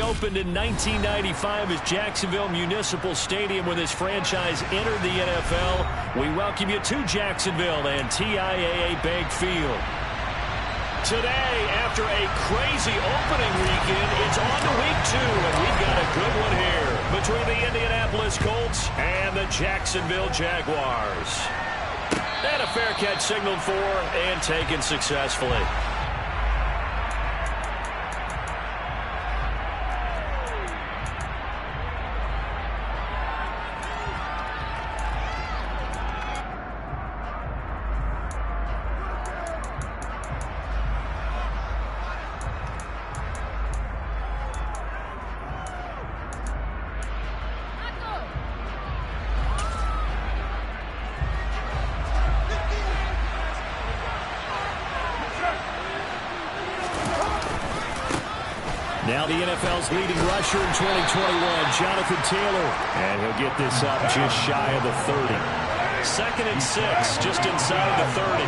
opened in 1995 as Jacksonville Municipal Stadium when this franchise entered the NFL. We welcome you to Jacksonville and TIAA Bank Field. Today, after a crazy opening weekend, it's on to week 2, and we've got a good one here between the Indianapolis Colts and the Jacksonville Jaguars. And a fair catch signaled for and taken successfully. Now the NFL's leading rusher in 2021, Jonathan Taylor. And he'll get this up just shy of the 30. 2nd and 6, just inside the 30.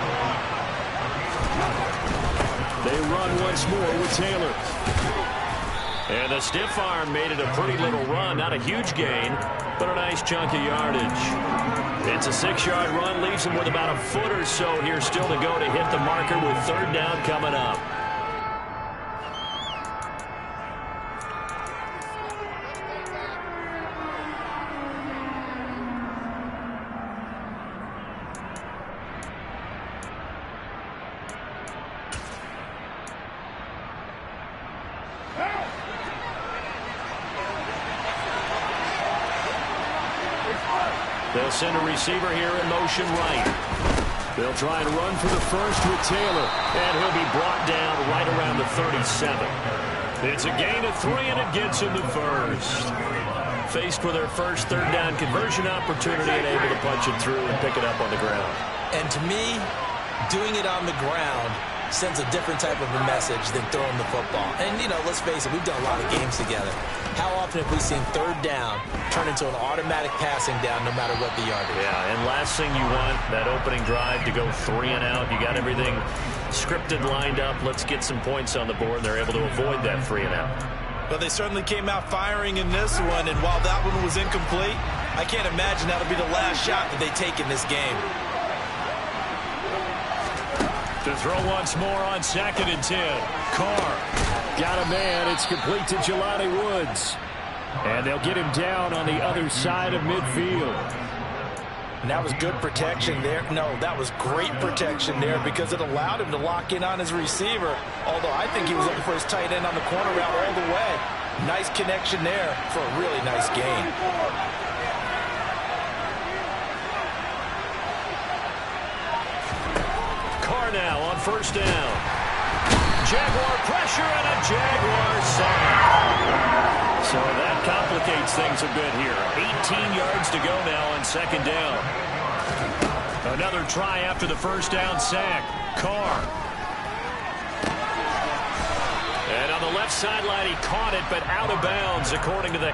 They run once more with Taylor. And the stiff arm made it a pretty little run. Not a huge gain, but a nice chunk of yardage. It's a 6-yard run, leaves him with about a foot or so here still to go to hit the marker with 3rd down coming up. They'll send a receiver here in motion right. They'll try and run for the first with Taylor. And he'll be brought down right around the 37. It's a gain of 3, and it gets him the first. Faced with their first 3rd down conversion opportunity and able to punch it through and pick it up on the ground. And to me, doing it on the ground sends a different type of a message than throwing the football. And, you know, let's face it, we've done a lot of games together. How often have we seen 3rd down turn into an automatic passing down no matter what the yardage? Yeah, and last thing you want, that opening drive to go 3 and out. You got everything scripted, lined up. Let's get some points on the board. They're able to avoid that 3 and out. Well, they certainly came out firing in this one, and while that one was incomplete, I can't imagine that'll be the last shot that they take in this game. To throw once more on 2nd and 10. Carr got a man. It's complete to Jelani Woods. And they'll get him down on the other side of midfield. And that was good protection there. No, that was great protection there because it allowed him to lock in on his receiver. Although I think he was looking for his tight end on the corner route all the way. Nice connection there for a really nice gain. Now on 1st down. Jaguar pressure and a Jaguar sack. So that complicates things a bit here. 18 yards to go now on 2nd down. Another try after the 1st down sack. Carr. And on the left sideline he caught it but out of bounds according to the...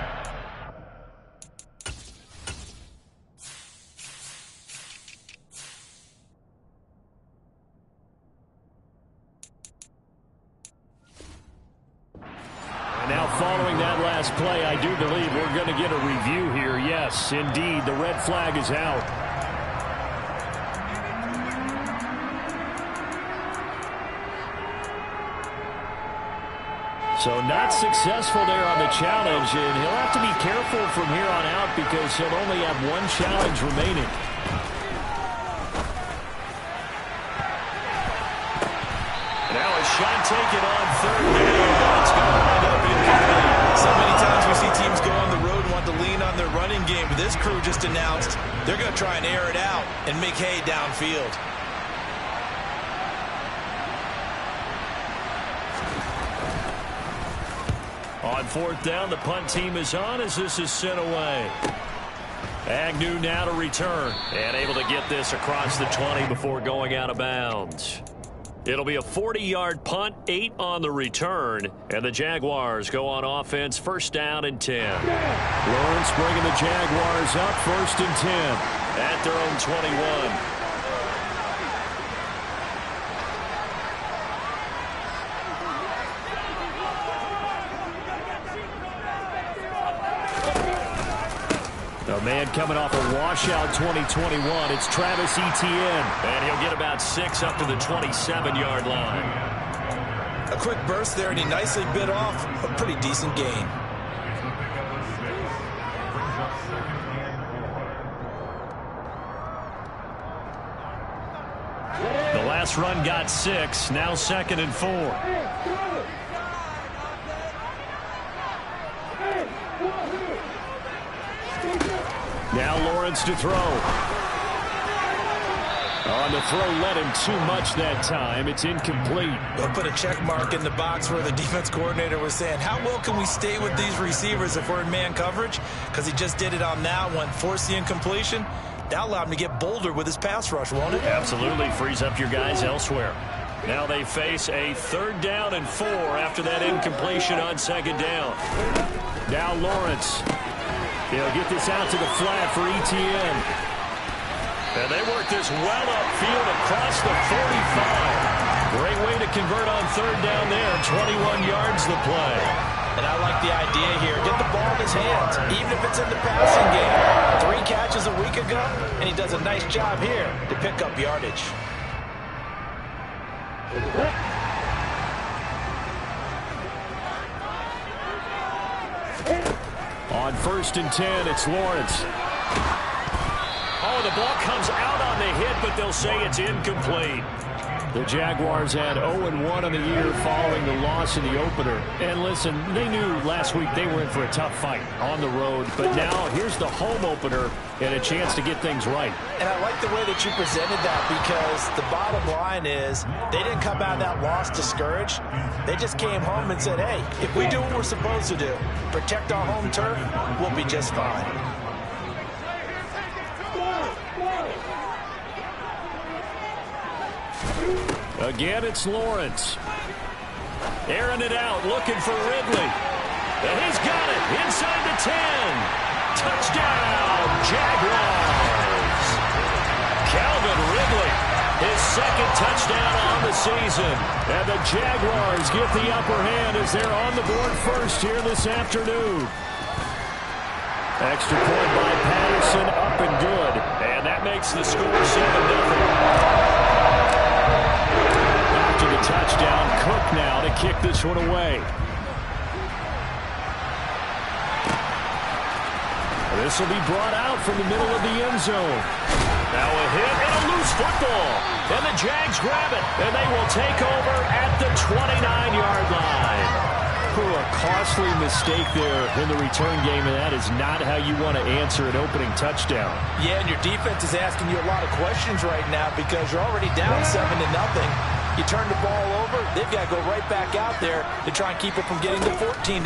Now following that last play, I do believe we're going to get a review here. Yes, indeed, the red flag is out. So not successful there on the challenge, and he'll have to be careful from here on out because he'll only have 1 challenge remaining. Now a shot taken on 3rd down. It's going to wind up incomplete. So many times we see teams go on the road and want to lean on their running game, but this crew just announced they're going to try and air it out and make hay downfield. On 4th down, the punt team is on as this is sent away. Agnew now to return and able to get this across the 20 before going out of bounds. It'll be a 40-yard punt, 8 on the return, and the Jaguars go on offense 1st down and 10. Lawrence bringing the Jaguars up 1st and 10 at their own 21. A man coming off a washout 2021. It's Travis Etienne. And he'll get about 6 up to the 27-yard line. A quick burst there, and he nicely bit off a pretty decent gain. The last run got 6. Now 2nd and 4. Now Lawrence to throw. On the throw, led him too much that time. It's incomplete. We'll put a check mark in the box where the defense coordinator was saying, how well can we stay with these receivers if we're in man coverage? Because he just did it on that one, forced the incompletion. That allowed him to get bolder with his pass rush, won't it? Absolutely. Frees up your guys elsewhere. Now they face a 3rd down and 4 after that incompletion on 2nd down. Now Lawrence. He'll get this out to the flat for Etienne. And they work this well upfield across the 45. Great way to convert on 3rd down there. 21 yards the play. And I like the idea here. Get the ball in his hands, even if it's in the passing game. 3 catches a week ago, and he does a nice job here to pick up yardage. On 1st and 10, it's Lawrence. Oh, the ball comes out on the hit, but they'll say it's incomplete. The Jaguars had 0-1 on the year following the loss in the opener. And listen, they knew last week they were in for a tough fight on the road. But now here's the home opener and a chance to get things right. And I like the way that you presented that, because the bottom line is they didn't come out of that loss discouraged. They just came home and said, hey, if we do what we're supposed to do, protect our home turf, we'll be just fine. Again, it's Lawrence. Airing it out, looking for Ridley. And he's got it inside the 10. Touchdown, Jaguars. Calvin Ridley, his 2nd touchdown on the season. And the Jaguars get the upper hand as they're on the board first here this afternoon. Extra point by Patterson, up and good. And that makes the score 7-0. After the touchdown, Cook now to kick this one away. This will be brought out from the middle of the end zone. Now a hit and a loose football. And the Jags grab it, and they will take over at the 29-yard line. A costly mistake there in the return game, and that is not how you want to answer an opening touchdown. Yeah, and your defense is asking you a lot of questions right now because you're already down 7-0. You turn the ball over, they've got to go right back out there to try and keep it from getting to 14-0.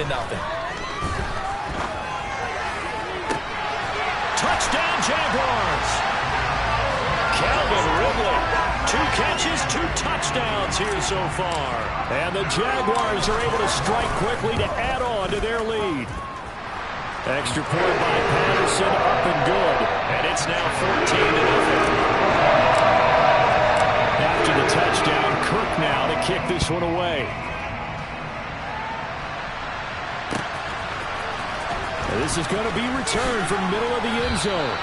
Touchdown, Jaguars! Calvin Ridley, 2 catches, 2 touchdowns here so far. And the Jaguars are able to strike quickly to add on to their lead. Extra point by Patterson, up and good. And it's now 14-0. After the touchdown, Cook now to kick this one away. And this is going to be returned from the middle of the end zone.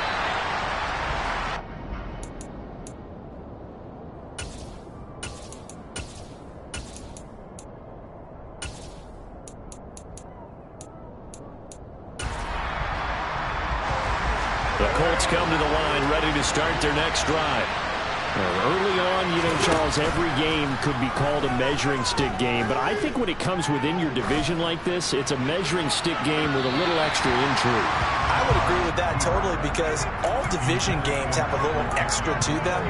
The Colts come to the line, ready to start their next drive. Early on, you know, Charles, every game could be called a measuring stick game. But I think when it comes within your division like this, it's a measuring stick game with a little extra intrigue. I would agree with that totally, because all division games have a little extra to them.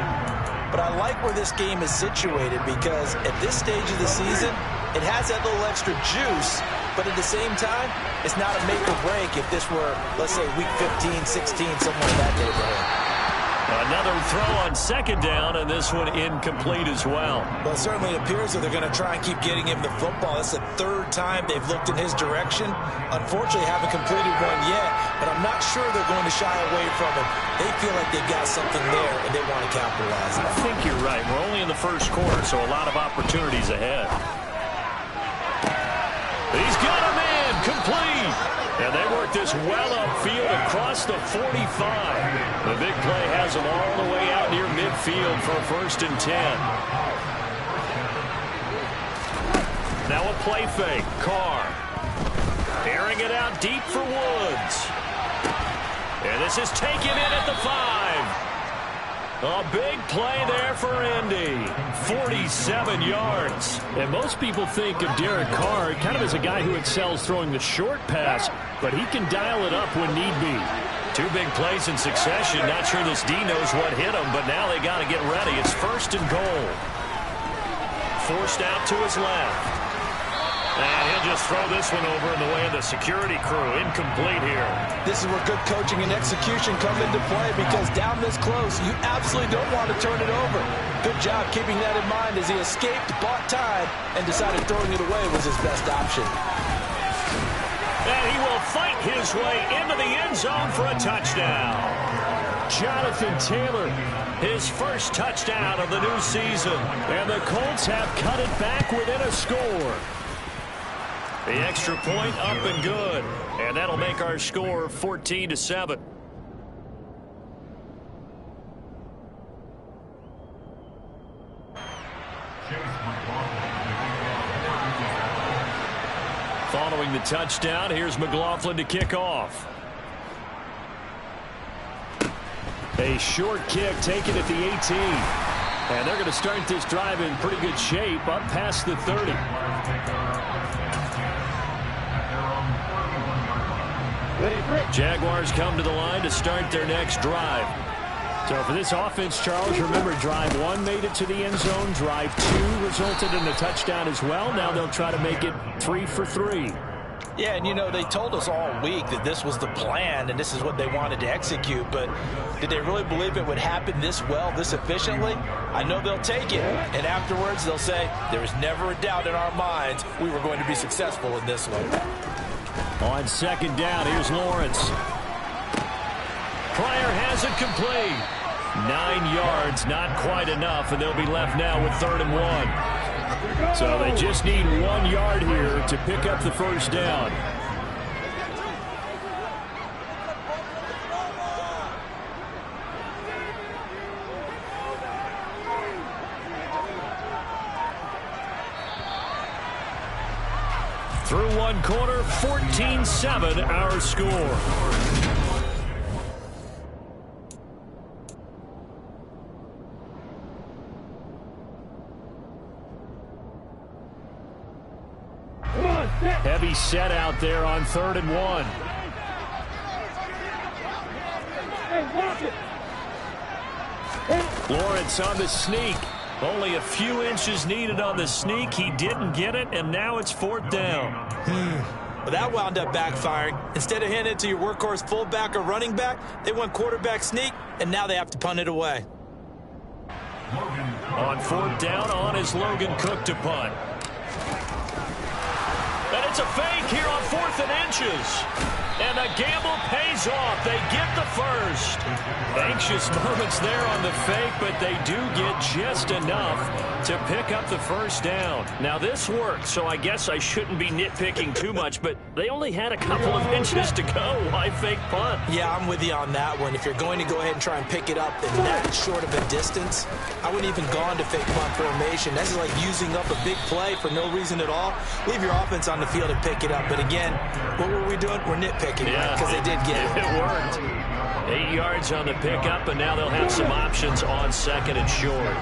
But I like where this game is situated, because at this stage of the season, it has that little extra juice. But at the same time, it's not a make or break if this were, let's say, week 15, 16, somewhere in that neighborhood. Another throw on 2nd down, and this one incomplete as well. Well, it certainly appears that they're going to try and keep getting him the football. It's the 3rd time they've looked in his direction. Unfortunately, haven't completed one yet, but I'm not sure they're going to shy away from it. They feel like they've got something there, and they want to capitalize on it. I think you're right. We're only in the first quarter, so a lot of opportunities ahead. He's got a man complete. And they work this well upfield across the 45. The big play has them all the way out near midfield for 1st and 10. Now a play fake. Carr airing it out deep for Woods. And this is taken in at the 5. A big play there for Indy. 47 yards. And most people think of Derek Carr kind of as a guy who excels throwing the short pass, but he can dial it up when need be. 2 big plays in succession. Not sure this D knows what hit him, but now they got to get ready. It's 1st and goal. Forced out to his left. And he'll just throw this one over in the way of the security crew. Incomplete here. This is where good coaching and execution come into play, because down this close, you absolutely don't want to turn it over. Good job keeping that in mind as he escaped, bought time, and decided throwing it away was his best option. And he will fight his way into the end zone for a touchdown. Jonathan Taylor, his first touchdown of the new season. And the Colts have cut it back within a score. The extra point up and good. And that'll make our score 14-7. Following the touchdown, here's McLaughlin to kick off. A short kick taken at the 18. And they're going to start this drive in pretty good shape up past the 30. Jaguars come to the line to start their next drive. So for this offense, Charles, remember drive 1 made it to the end zone. Drive 2 resulted in a touchdown as well. Now they'll try to make it 3 for 3. Yeah, and you know, they told us all week that this was the plan and this is what they wanted to execute, but did they really believe it would happen this well, this efficiently? I know they'll take it, and afterwards they'll say, there was never a doubt in our minds we were going to be successful in this one. On 2nd down, here's Lawrence. Pryor has it complete. 9 yards, not quite enough, and they'll be left now with 3rd and 1. So they just need 1 yard here to pick up the first down. Through 1 quarter, 14-7 our score. Heavy set out there on 3rd and 1. Lawrence on the sneak. Only a few inches needed on the sneak. He didn't get it, and now it's 4th down. Well, that wound up backfiring. Instead of handing it to your workhorse fullback or running back, they went quarterback sneak, and now they have to punt it away. On 4th down, on is Logan Cook to punt. And it's a fake here on 4th and inches. And the gamble pays off. They get the first. Anxious moments there on the fake, but they do get just enough to pick up the first down. Now, this worked, so I guess I shouldn't be nitpicking too much, but they only had a couple of inches to go. Why fake punt? Yeah, I'm with you on that one. If you're going to go ahead and try and pick it up in that short of a distance, I wouldn't even gone to fake punt formation. That's like using up a big play for no reason at all. Leave your offense on the field and pick it up. But again, what were we doing? We're nitpicking, because they did get it. It worked. 8 yards on the pickup, and now they'll have some options on 2nd and short.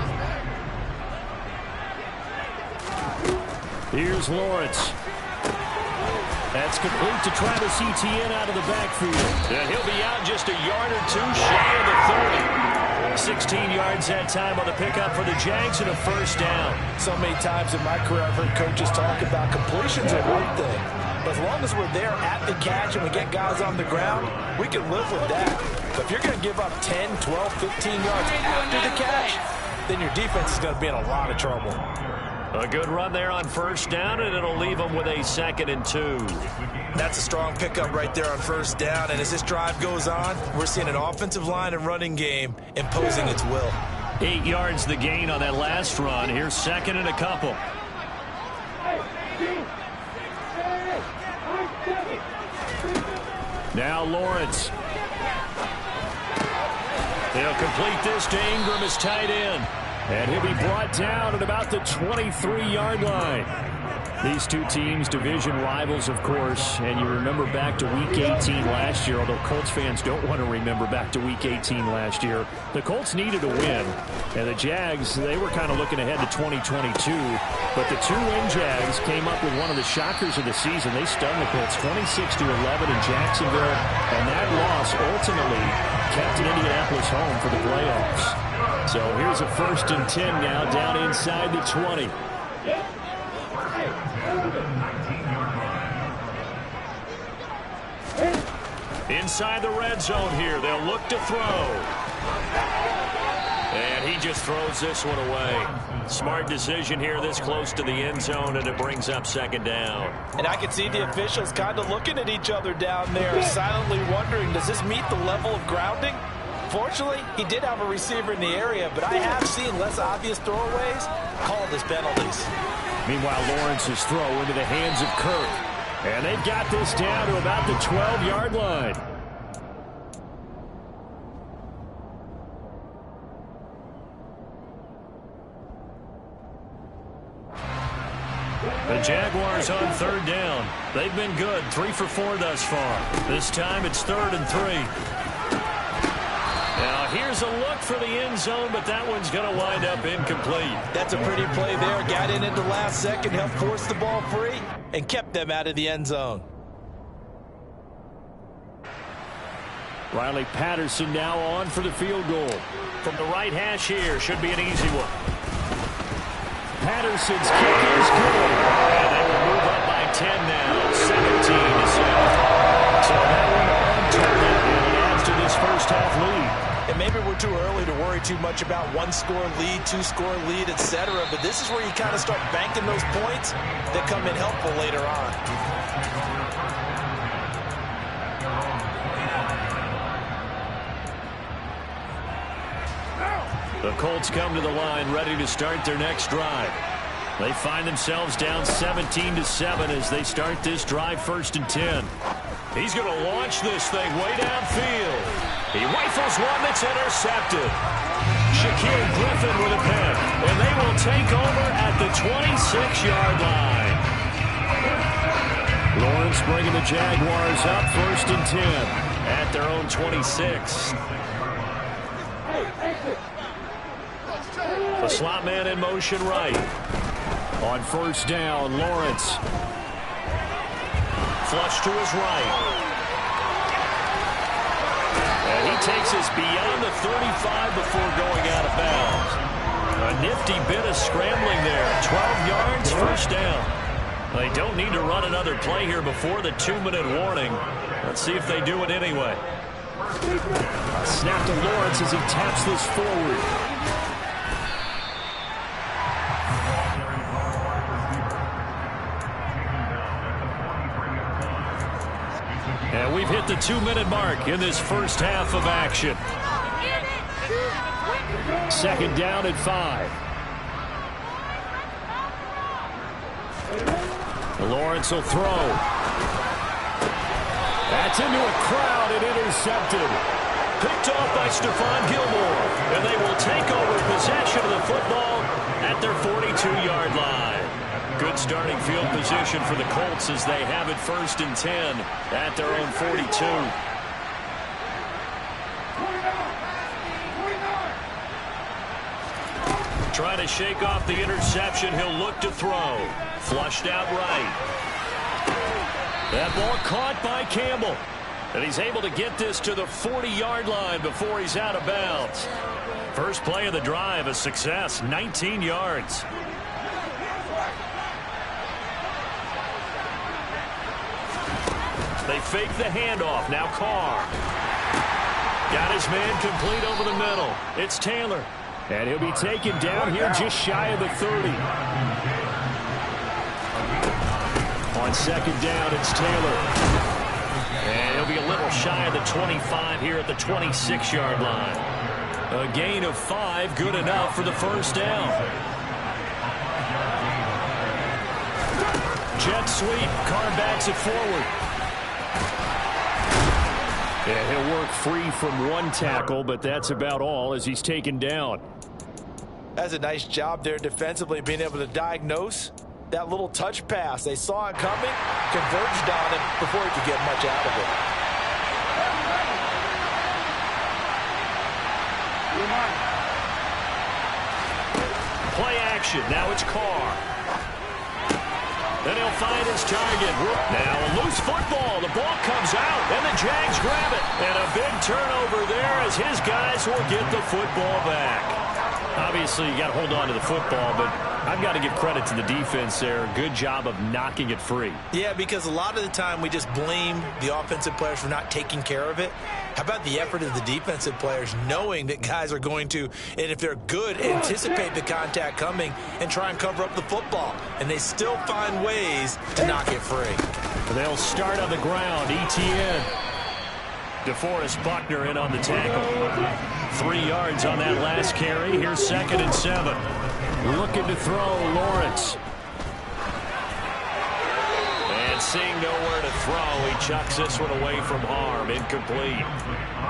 Here's Lawrence. That's complete to Travis Etienne out of the backfield. And he'll be out just a yard or 2 shy of the 30. 16 yards that time on the pickup for the Jags and a first down. So many times in my career I've heard coaches talk about completions are one thing. But as long as we're there at the catch and we get guys on the ground, we can live with that. But if you're going to give up 10, 12, 15 yards after the catch, then your defense is going to be in a lot of trouble. A good run there on first down, and it'll leave them with a 2nd and 2. That's a strong pickup right there on first down. And as this drive goes on, we're seeing an offensive line and running game imposing its will. 8 yards the gain on that last run. Here's 2nd and a couple. Now Lawrence. He'll complete this to Ingram as tight end. And he'll be brought down at about the 23-yard line. These two teams, division rivals, of course, and you remember back to Week 18 last year, although Colts fans don't want to remember back to Week 18 last year. The Colts needed a win, and the Jags, they were kind of looking ahead to 2022, but the two-win Jags came up with one of the shockers of the season. They stunned the Colts 26-11 in Jacksonville, and that loss ultimately kept Indianapolis home for the playoffs. So here's a 1st and 10 now down inside the 20. Inside the red zone here. They'll look to throw. And he just throws this one away. Smart decision here this close to the end zone, and it brings up 2nd down. And I can see the officials kind of looking at each other down there, silently wondering, does this meet the level of grounding? Fortunately, he did have a receiver in the area, but I have seen less obvious throwaways called as penalties. Meanwhile, Lawrence's throw into the hands of Kirk. And they've got this down to about the 12-yard line. The Jaguars on 3rd down. They've been good, 3 for 4 thus far. This time it's 3rd and 3. Now here's a look for the end zone, but that one's going to wind up incomplete. That's a pretty play there. Got in at the last second, helped force the ball free, and kept them out of the end zone. Riley Patterson now on for the field goal. From the right hash here, should be an easy one. Patterson's kick is good. And they will move up by 10 now, 17-7. So that one on target, and it adds to this first half lead. And maybe we're too early to worry too much about 1-score lead, 2-score lead, etc. But this is where you kind of start banking those points that come in helpful later on. The Colts come to the line ready to start their next drive. They find themselves down 17-7 as they start this drive 1st and 10. He's going to launch this thing way downfield. He rifles one that's intercepted. Shaquille Griffin with a pick, and they will take over at the 26-yard line. Lawrence bringing the Jaguars up 1st and 10 at their own 26. The slot man in motion right. On 1st down, Lawrence. Flush to his right. And he takes us beyond the 35 before going out of bounds. A nifty bit of scrambling there. 12 yards, 1st down. They don't need to run another play here before the 2-minute warning. Let's see if they do it anyway. A snap to Lawrence as he taps this forward. And we've hit the 2-minute mark in this first half of action. 2nd down at 5. Lawrence will throw. That's into a crowd and intercepted. Picked off by Stephon Gilmore. And they will take over possession of the football at their 42-yard line. Good starting field position for the Colts as they have it 1st and 10 at their own 42. Trying to shake off the interception. He'll look to throw. Flushed out right. That ball caught by Campbell. And he's able to get this to the 40-yard line before he's out of bounds. First play of the drive, a success, 19 yards. They fake the handoff. Now Carr. Got his man complete over the middle. It's Taylor. And he'll be taken down here just shy of the 30. On 2nd down, it's Taylor. And he'll be a little shy of the 25 here at the 26-yard line. A gain of 5, good enough for the 1st down. Jet sweep. Carr backs it forward. Yeah, he'll work free from one tackle, but that's about all as he's taken down. That's a nice job there defensively, being able to diagnose that little touch pass. They saw it coming, converged on him before he could get much out of it. Play action. Now it's Carr. Then he'll find his target. Now a loose football. The ball comes out, and the Jags grab it. And a big turnover there as his guys will get the football back. Obviously, you got to hold on to the football, but I've got to give credit to the defense there. Good job of knocking it free. Yeah, because a lot of the time we just blame the offensive players for not taking care of it. How about the effort of the defensive players knowing that guys are going to, and if they're good, anticipate the contact coming and try and cover up the football. And they still find ways to knock it free. They'll start on the ground. ETN. DeForest Buckner in on the tackle. 3 yards on that last carry. Here's 2nd and 7. Looking to throw, Lawrence. And seeing nowhere to throw, he chucks this one away from harm. Incomplete.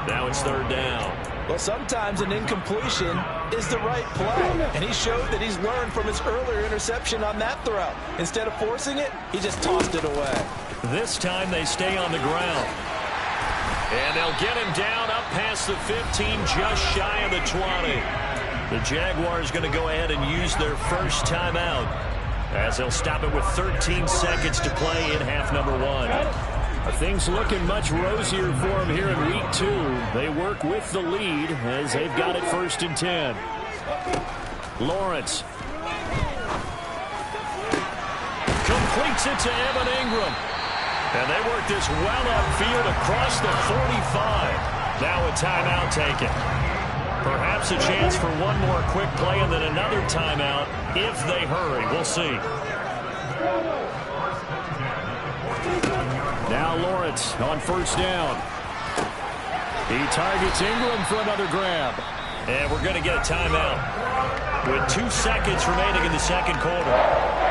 Now it's 3rd down. Well, sometimes an incompletion is the right play. And he showed that he's learned from his earlier interception on that throw. Instead of forcing it, he just tossed it away. This time they stay on the ground. And they'll get him down up past the 15, just shy of the 20. The Jaguars going to go ahead and use their first timeout as they'll stop it with 13 seconds to play in half number 1. Are things looking much rosier for them here in week 2? They work with the lead as they've got it 1st and 10. Lawrence completes it to Evan Ingram. And they work this well upfield across the 45. Now a timeout taken. Perhaps a chance for one more quick play and then another timeout if they hurry. We'll see. Now Lawrence on 1st down. He targets Ingram for another grab. And we're going to get a timeout with 2 seconds remaining in the 2nd quarter.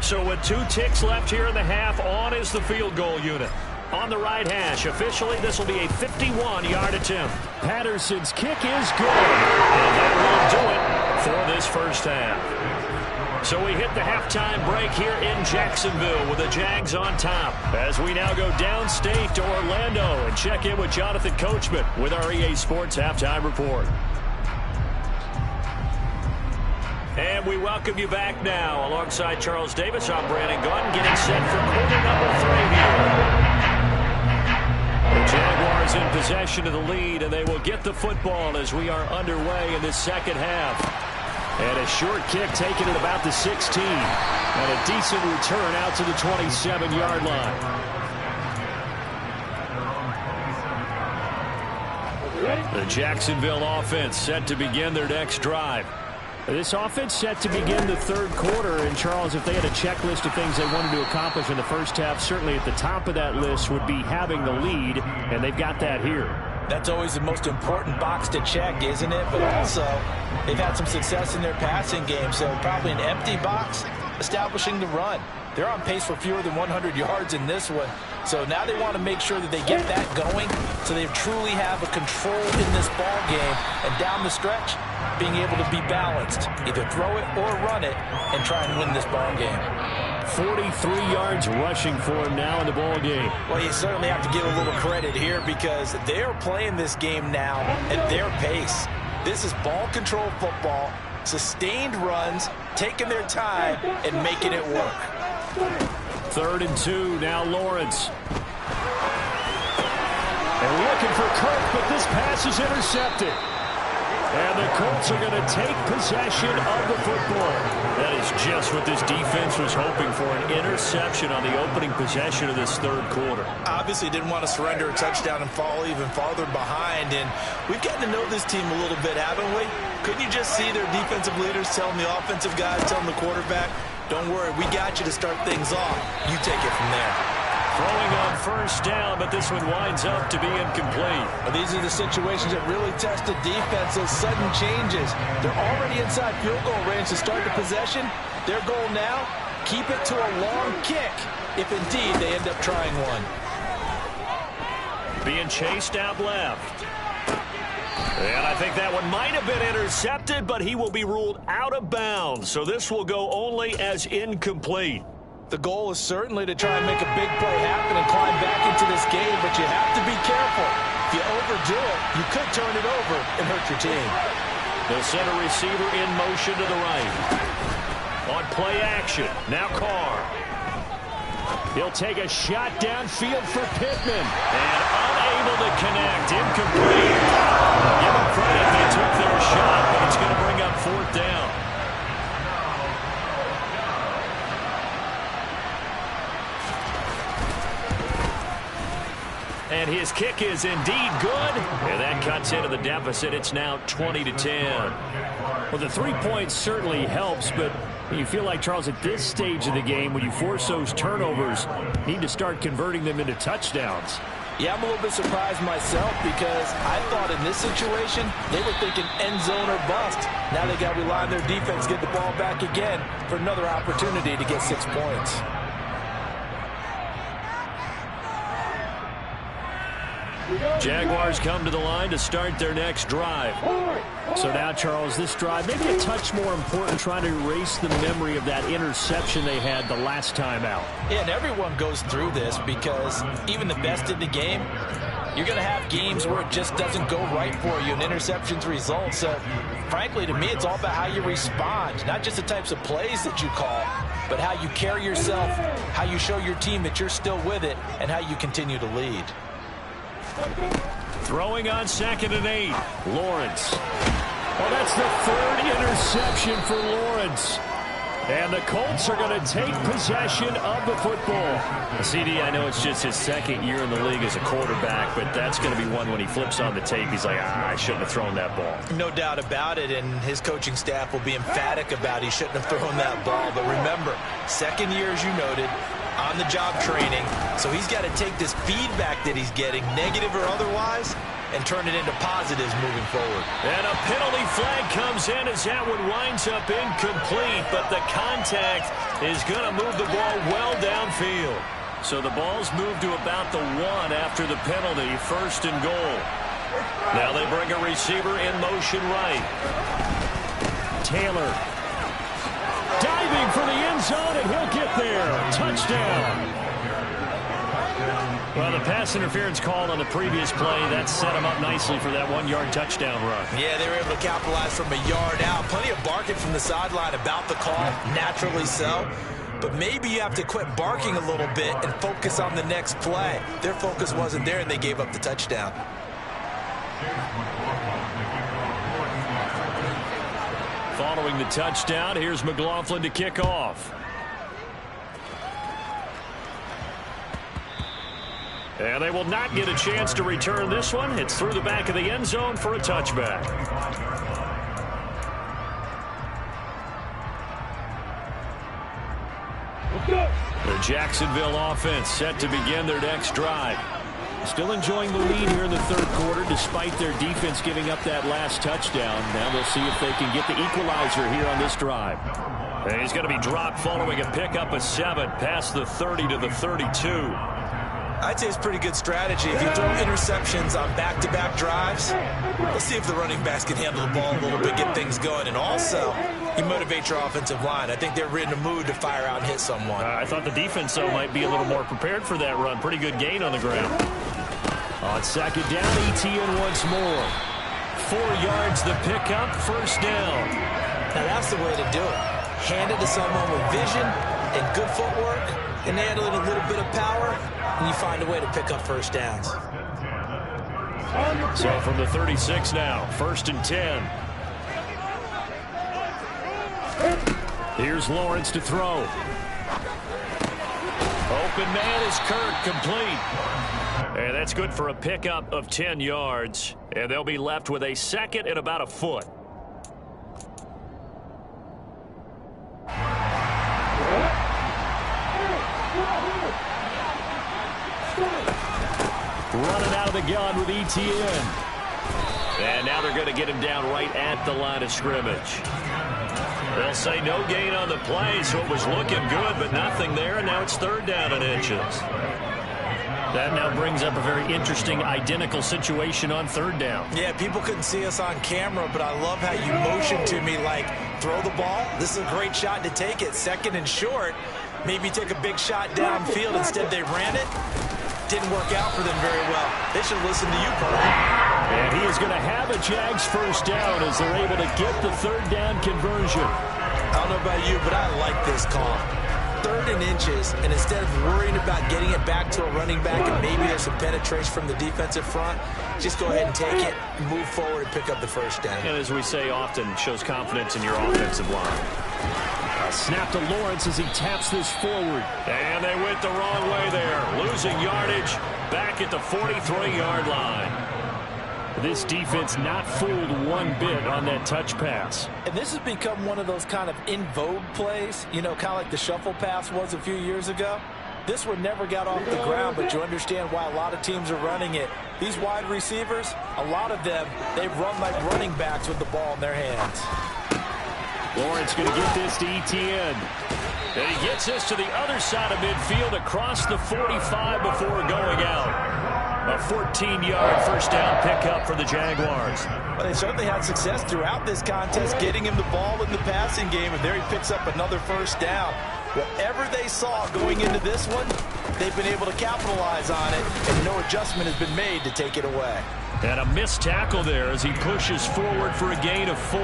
So with 2 ticks left here in the half, on is the field goal unit. On the right hash, officially this will be a 51-yard attempt. Patterson's kick is good. And that will do it for this first half. So we hit the halftime break here in Jacksonville with the Jags on top. As we now go downstate to Orlando and check in with Jonathan Coachman with our EA Sports Halftime Report. And we welcome you back now. Alongside Charles Davis, I'm Brandon Gunn, getting set for quarter number 3 here. The Jaguars in possession of the lead, and they will get the football as we are underway in this 2nd half. And a short kick taken at about the 16. And a decent return out to the 27-yard line. The Jacksonville offense set to begin their next drive. This offense set to begin the 3rd quarter. And, Charles, if they had a checklist of things they wanted to accomplish in the first half, certainly at the top of that list would be having the lead, and they've got that here. That's always the most important box to check, isn't it? But also, they've had some success in their passing game, so probably an empty box, establishing the run. They're on pace for fewer than 100 yards in this one. So now they want to make sure that they get that going so they truly have a control in this ball game. And down the stretch, being able to be balanced. Either throw it or run it and try and win this ball game. 43 yards rushing for him now in the ball game. Well, you certainly have to give a little credit here because they are playing this game now at their pace. This is ball control football, sustained runs, taking their time, and making it work. 3rd and 2, now Lawrence. And looking for Kirk, but this pass is intercepted. And the Colts are going to take possession of the football. That is just what this defense was hoping for, an interception on the opening possession of this 3rd quarter. Obviously didn't want to surrender a touchdown and fall even farther behind. And we've gotten to know this team a little bit, haven't we? Couldn't you just see their defensive leaders telling the offensive guys, telling the quarterback, don't worry, we got you to start things off. You take it from there. Throwing on 1st down, but this one winds up to be incomplete. Well, these are the situations that really test the defense, those sudden changes. They're already inside field goal range to start the possession. Their goal now, keep it to a long kick if indeed they end up trying one. Being chased out left. And I think that one might have been intercepted, but he will be ruled out of bounds. So this will go only as incomplete. The goal is certainly to try and make a big play happen and climb back into this game, but you have to be careful. If you overdo it, you could turn it over and hurt your team. The center receiver in motion to the right. On play action, now Carr. He'll take a shot downfield for Pittman. And unable to connect, incomplete. Give them credit, they took their shot, but it's going to bring up fourth down. And his kick is indeed good. And that cuts into the deficit. It's now 20-10. Well, the 3 points certainly helps, but you feel like, Charles, at this stage of the game, when you force those turnovers, you need to start converting them into touchdowns. Yeah, I'm a little bit surprised myself because I thought in this situation they were thinking end zone or bust. Now they got to rely on their defense, get the ball back again for another opportunity to get 6 points. Jaguars come to the line to start their next drive. So now, Charles, this drive maybe a touch more important, trying to erase the memory of that interception they had the last time out. Yeah, and everyone goes through this because even the best in the game, you're going to have games where it just doesn't go right for you and interceptions result. So, frankly, to me, it's all about how you respond, not just the types of plays that you call, but how you carry yourself, how you show your team that you're still with it, and how you continue to lead. Throwing on 2nd and 8. Lawrence. Well, that's the 3rd interception for Lawrence. And the Colts are going to take possession of the football. CD, I know it's just his 2nd year in the league as a quarterback, but that's going to be one when he flips on the tape. He's like, I shouldn't have thrown that ball. No doubt about it, and his coaching staff will be emphatic about he shouldn't have thrown that ball. But remember, 2nd year, as you noted, on-the-job training, so he's got to take this feedback that he's getting, negative or otherwise, and turn it into positives moving forward. And a penalty flag comes in as that one winds up incomplete, but the contact is going to move the ball well downfield. So the ball's moved to about the 1 after the penalty, 1st and goal. Now they bring a receiver in motion right. Taylor. Diving for the end zone, and he'll get there. Touchdown. Well, the pass interference called on the previous play, that set him up nicely for that 1-yard touchdown run. Yeah, they were able to capitalize from a yard out. Plenty of barking from the sideline about the call, naturally so. But maybe you have to quit barking a little bit and focus on the next play. Their focus wasn't there, and they gave up the touchdown. Following the touchdown, here's McLaughlin to kick off. And they will not get a chance to return this one. It's through the back of the end zone for a touchback. The Jacksonville offense set to begin their next drive. Still enjoying the lead here in the 3rd quarter despite their defense giving up that last touchdown. Now they'll see if they can get the equalizer here on this drive. And he's going to be dropped following a pickup of 7 past the 30 to the 32. I'd say it's pretty good strategy. If you throw interceptions on back-to-back drives, let's see if the running backs can handle the ball a little bit, get things going. And also, you motivate your offensive line. I think they're in a mood to fire out and hit someone. I thought the defense, though, might be a little more prepared for that run. Pretty good gain on the ground. On 2nd down, Etienne once more. 4 yards the pickup, 1st down. Now that's the way to do it. Hand it to someone with vision and good footwork, and handle it a little bit of power, and you find a way to pick up 1st downs. So from the 36 now, 1st and 10. Here's Lawrence to throw. Open man is Kirk, complete. And that's good for a pickup of 10 yards. And they'll be left with a 2nd and about a foot. Running out of the gun with Etienne. And now they're going to get him down right at the line of scrimmage. They'll say no gain on the play, so it was looking good, but nothing there, and now it's 3rd down and inches. That now brings up a very interesting identical situation on 3rd down. Yeah, people couldn't see us on camera, but I love how you motioned to me like, throw the ball. This is a great shot to take it. 2nd and short. Maybe take a big shot downfield. Instead, they ran it. Didn't work out for them very well. They should listen to you, Purdy. And he is going to have a Jags 1st down as they're able to get the 3rd down conversion. I don't know about you, but I like this call. 3rd and inches, and instead of worrying about getting it back to a running back and maybe there's some penetration from the defensive front, just go ahead and take it, move forward, and pick up the 1st down. And as we say often, shows confidence in your offensive line. Snap to Lawrence as he taps this forward. And they went the wrong way there. Losing yardage back at the 43-yard line. This defense not fooled one bit on that touch pass. And this has become one of those kind of in vogue plays, you know, kind of like the shuffle pass was a few years ago. This one never got off the ground, but you understand why a lot of teams are running it. These wide receivers, a lot of them, they run like running backs with the ball in their hands. Lawrence going to get this to Etienne. And he gets this to the other side of midfield across the 45 before going out. A 14-yard 1st down pickup for the Jaguars. Well, they certainly had success throughout this contest, getting him the ball in the passing game, and there he picks up another 1st down. Whatever they saw going into this one, they've been able to capitalize on it, and no adjustment has been made to take it away. And a missed tackle there as he pushes forward for a gain of 4.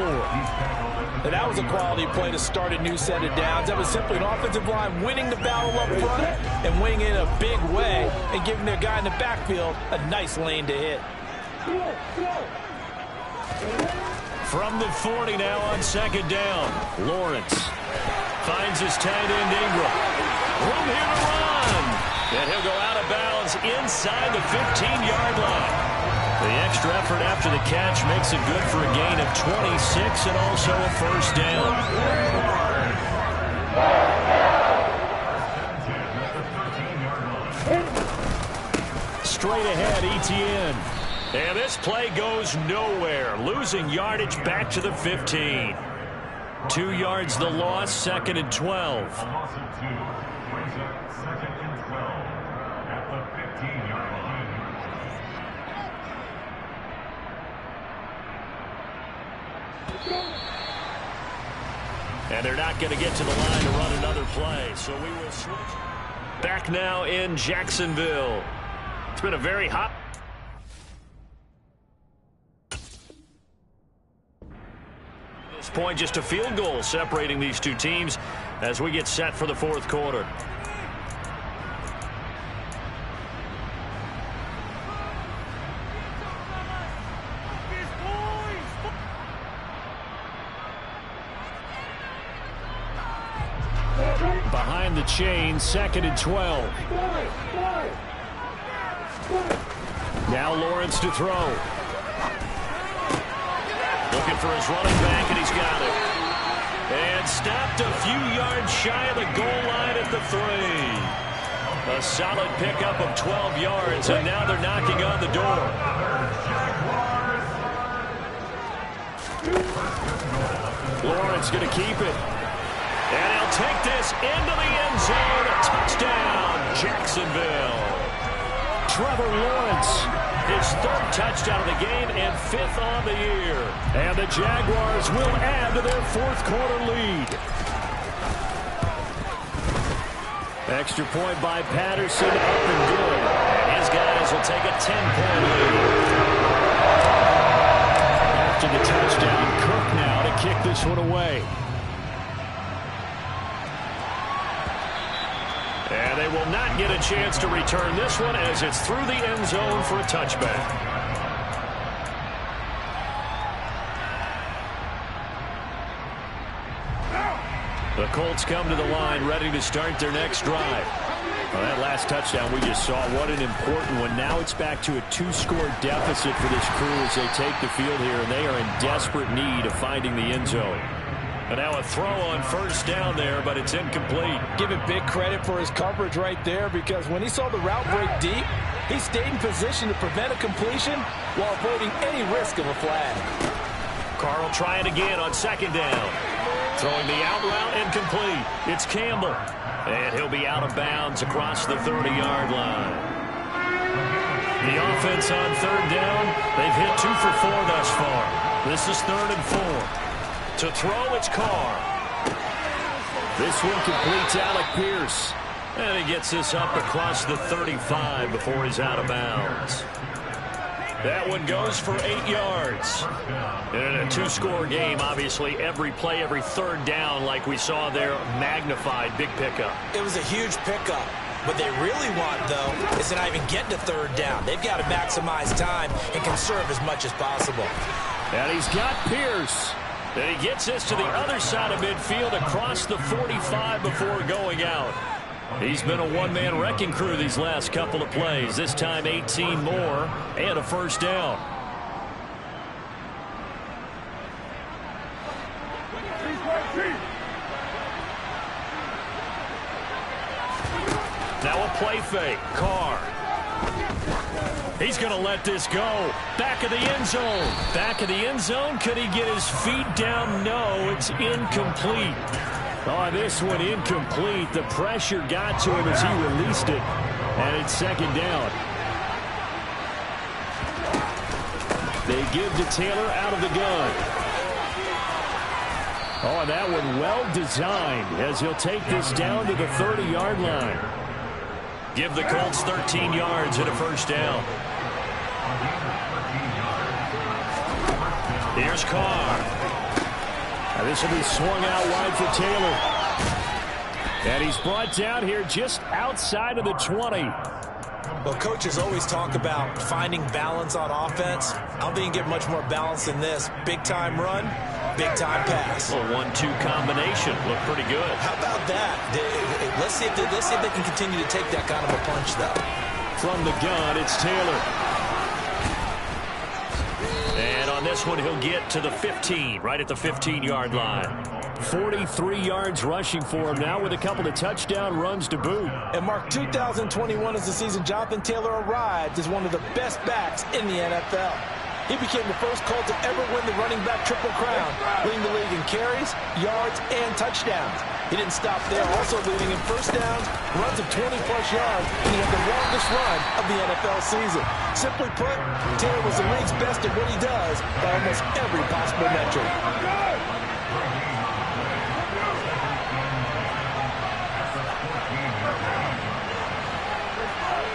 And that was a quality play to start a new set of downs. That was simply an offensive line winning the battle up front and winning in a big way and giving their guy in the backfield a nice lane to hit. From the 40 now on 2nd down. Lawrence finds his tight end Ingram. Room here to run. And he'll go out of bounds inside the 15-yard line. The extra effort after the catch makes it good for a gain of 26 and also a 1st down. Straight ahead, Etienne. And this play goes nowhere. Losing yardage back to the 15. 2 yards the loss, 2nd and 12. And they're not going to get to the line to run another play, so we will switch. Back now in Jacksonville. It's been a very hot. At this point, just a field goal separating these two teams as we get set for the 4th quarter. Behind the chain, 2nd and 12. Now Lawrence to throw. Looking for his running back, and he's got it. And stopped a few yards shy of the goal line at the 3. A solid pickup of 12 yards, and now they're knocking on the door. Lawrence going to keep it. And he'll take this into the end zone. A touchdown, Jacksonville. Trevor Lawrence, his 3rd touchdown of the game and 5th on the year. And the Jaguars will add to their 4th quarter lead. Extra point by Patterson, up and good. And his guys will take a 10-point lead. After the touchdown, Cook now to kick this one away. And they will not get a chance to return this one as it's through the end zone for a touchback. The Colts come to the line ready to start their next drive. Well, that last touchdown we just saw, what an important one. Now it's back to a 2-score deficit for this crew as they take the field here, and they are in desperate need of finding the end zone. And now a throw on 1st down there, but it's incomplete. Give him big credit for his coverage right there, because when he saw the route break deep, he stayed in position to prevent a completion while avoiding any risk of a flag. Carr will try it again on 2nd down. Throwing the out route incomplete. It's Campbell. And he'll be out of bounds across the 30-yard line. The offense on third down. They've hit 2 for 4 thus far. This is 3rd and 4. To throw, it's Carr. This one completes Alec Pierce. And he gets this up across the 35 before he's out of bounds. That one goes for 8 yards. And in a 2-score game, obviously, every play, every third down, like we saw there, magnified. Big pickup. It was a huge pickup. What they really want, though, is to not even get to third down. They've got to maximize time and conserve as much as possible. And he's got Pierce. And he gets this to the other side of midfield across the 45 before going out. He's been a one-man wrecking crew these last couple of plays. This time 18 more and a first down. Now a play fake. Carr. He's going to let this go. Back of the end zone. Back of the end zone. Could he get his feet down? No, it's incomplete. Oh, this one incomplete. The pressure got to him as he released it. And it's second down. They give to Taylor out of the gun. Oh, and that one well designed as he'll take this down to the 30-yard line. Give the Colts 13 yards and a first down. Here's Carr. Now this will be swung out wide for Taylor. And he's brought down here just outside of the 20. Well, coaches always talk about finding balance on offense. I don't think you can get much more balance than this. Big-time run, big-time pass. A 1-2 combination. Looked pretty good. How about that? Let's see if they can continue to take that kind of a punch, though. From the gun, it's Taylor. And on this one, he'll get to the 15, right at the 15-yard line. 43 yards rushing for him now with a couple of touchdown runs to boot. And Mark, 2021 is the season Jonathan Taylor arrived as one of the best backs in the NFL. He became the first Colt to ever win the running back triple crown, leading the league in carries, yards, and touchdowns. He didn't stop there, also leading in first downs, runs of 20-plus yards, and he had the longest run of the NFL season. Simply put, Taylor was the league's best at what he does by almost every possible metric.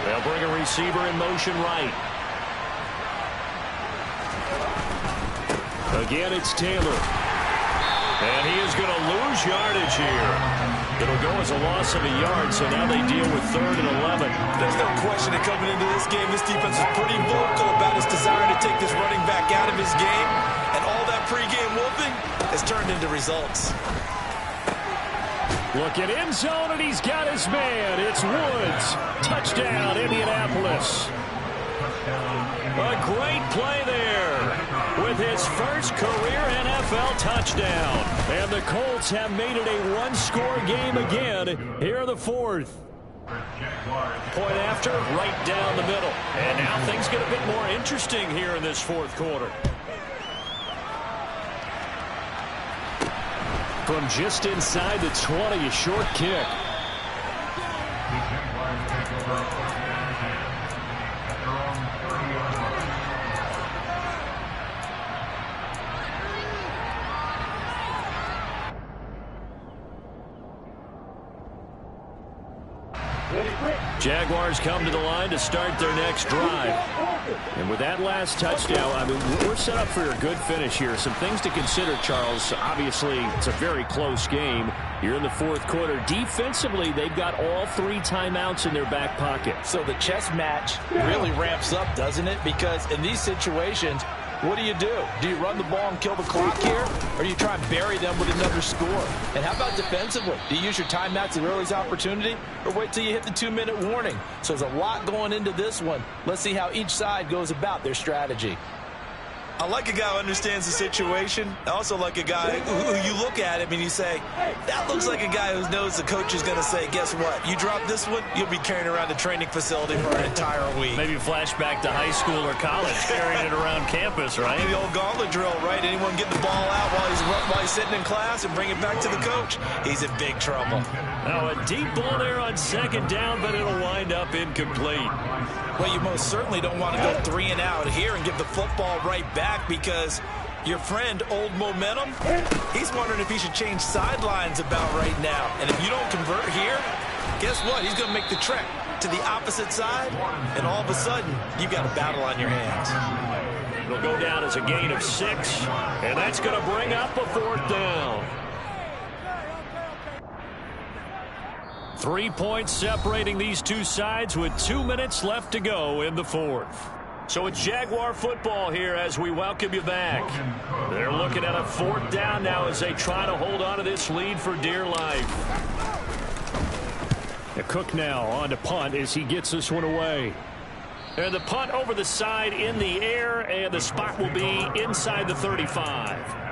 They'll bring a receiver in motion right. Again, it's Taylor. And he is going to lose yardage here. It'll go as a loss of a yard, so now they deal with 3rd and 11. There's no question that coming into this game, this defense is pretty vocal about his desire to take this running back out of his game. And all that pregame wolfing has turned into results. Look at end zone, and he's got his man. It's Woods. Touchdown, Indianapolis. A great play there with his first career NFL touchdown. And the Colts have made it a one-score game again here in the 4th. Point after, right down the middle. And now things get a bit more interesting here in this 4th quarter. From just inside the 20, a short kick. Jaguars come to the line to start their next drive. And with that last touchdown, I mean, we're set up for a good finish here. Some things to consider, Charles. Obviously, it's a very close game. You're in the 4th quarter. Defensively, they've got all 3 timeouts in their back pocket. So the chess match really ramps up, doesn't it? Because in these situations, what do? Do you run the ball and kill the clock here? Or do you try and bury them with another score? And how about defensively? Do you use your timeouts at early's opportunity? Or wait till you hit the 2-minute warning? So there's a lot going into this one. Let's see how each side goes about their strategy. I like a guy who understands the situation. I also like a guy who you look at him and you say, that looks like a guy who knows the coach is going to say, guess what? You drop this one, you'll be carrying around the training facility for an entire week. Maybe flashback to high school or college, carrying it around campus, right? The old gauntlet drill, right? Anyone get the ball out while he's sitting in class and bring it back to the coach? He's in big trouble. Now a deep ball there on second down, but it'll wind up incomplete. Well, you most certainly don't want to go 3 and out here and give the football right back, because your friend, Old Momentum, he's wondering if he should change sidelines about right now. And if you don't convert here, guess what? He's going to make the trek to the opposite side, and all of a sudden, you've got a battle on your hands. It'll go down as a gain of 6, and that's going to bring up a 4th down. 3 points separating these two sides with 2 minutes left to go in the 4th. So it's Jaguar football here as we welcome you back. They're looking at a 4th down now as they try to hold on to this lead for dear life. Cook now on to punt as he gets this one away. And the punt over the side in the air, and the spot will be inside the 35.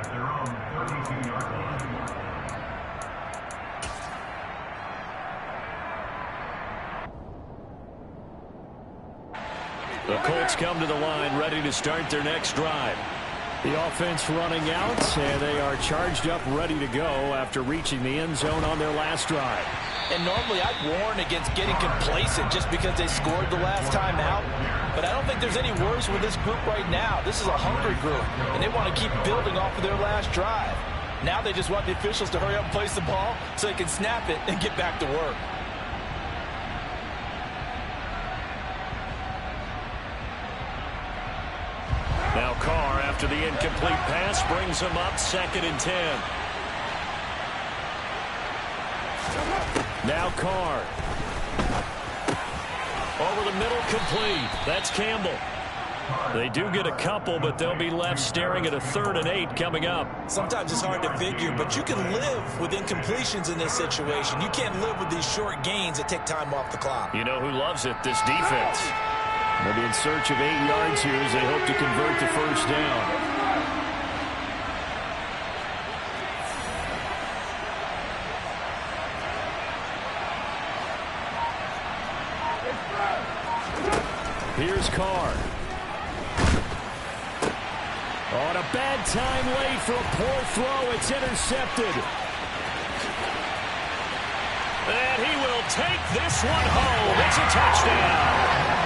The Colts come to the line, ready to start their next drive. The offense running out, and they are charged up, ready to go after reaching the end zone on their last drive. And normally I'd warn against getting complacent just because they scored the last time out. But I don't think there's any worries with this group right now. This is a hungry group, and they want to keep building off of their last drive. Now they just want the officials to hurry up and place the ball so they can snap it and get back to work. Now Carr, after the incomplete pass, brings him up 2nd and 10. Now Carr. Over the middle, complete. That's Campbell. They do get a couple, but they'll be left staring at a 3rd and 8 coming up. Sometimes it's hard to figure, but you can live with incompletions in this situation. You can't live with these short gains that take time off the clock. You know who loves it? This defense. They'll be in search of 8 yards here as they hope to convert the 1st down. Here's Carr. On a bad time late for a poor throw. It's intercepted. And he will take this one home. It's a touchdown.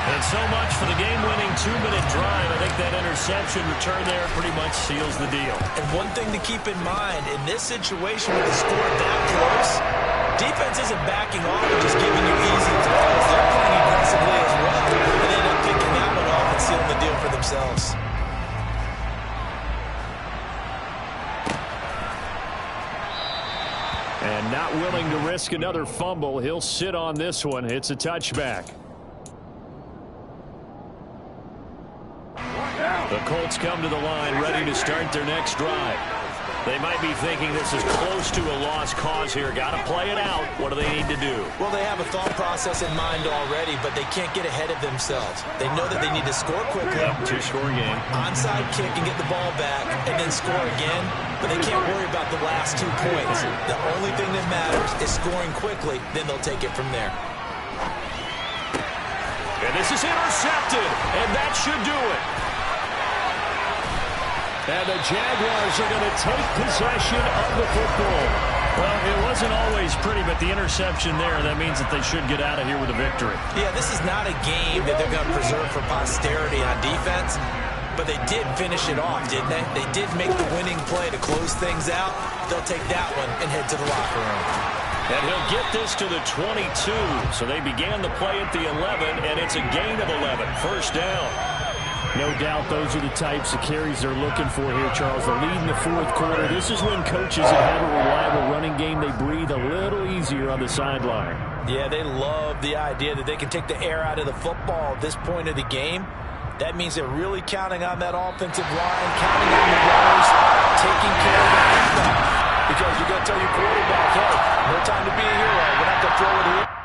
And so much for the game-winning 2-minute drive. I think that interception return there pretty much seals the deal. And one thing to keep in mind, in this situation with the score that close, defense isn't backing off and just giving you easy throws. They're playing aggressively as well. And they end up picking that one off and sealing the deal for themselves. And not willing to risk another fumble, he'll sit on this one. It's a touchback. The Colts come to the line, ready to start their next drive. They might be thinking this is close to a lost cause here. Got to play it out. What do they need to do? Well, they have a thought process in mind already, but they can't get ahead of themselves. They know that they need to score quickly. Yep, 2-score game. Onside kick and get the ball back, and then score again. But they can't worry about the last 2 points. The only thing that matters is scoring quickly. Then they'll take it from there. And this is intercepted, and that should do it. And the Jaguars are going to take possession of the football. Well, it wasn't always pretty, but the interception there, that means that they should get out of here with a victory. Yeah, this is not a game that they're going to preserve for posterity on defense, but they did finish it off, didn't they? They did make the winning play to close things out. They'll take that one and head to the locker room. And he'll get this to the 22. So they began the play at the 11, and it's a gain of 11. 1st down. No doubt those are the types of carries they're looking for here, Charles. The lead in the 4th quarter. This is when coaches that have a reliable running game, they breathe a little easier on the sideline. Yeah, they love the idea that they can take the air out of the football at this point of the game. That means they're really counting on that offensive line, counting on the runners, taking care of the handoff. Because you're going to tell your quarterback, hey, no time to be a hero. We're not going to throw it here.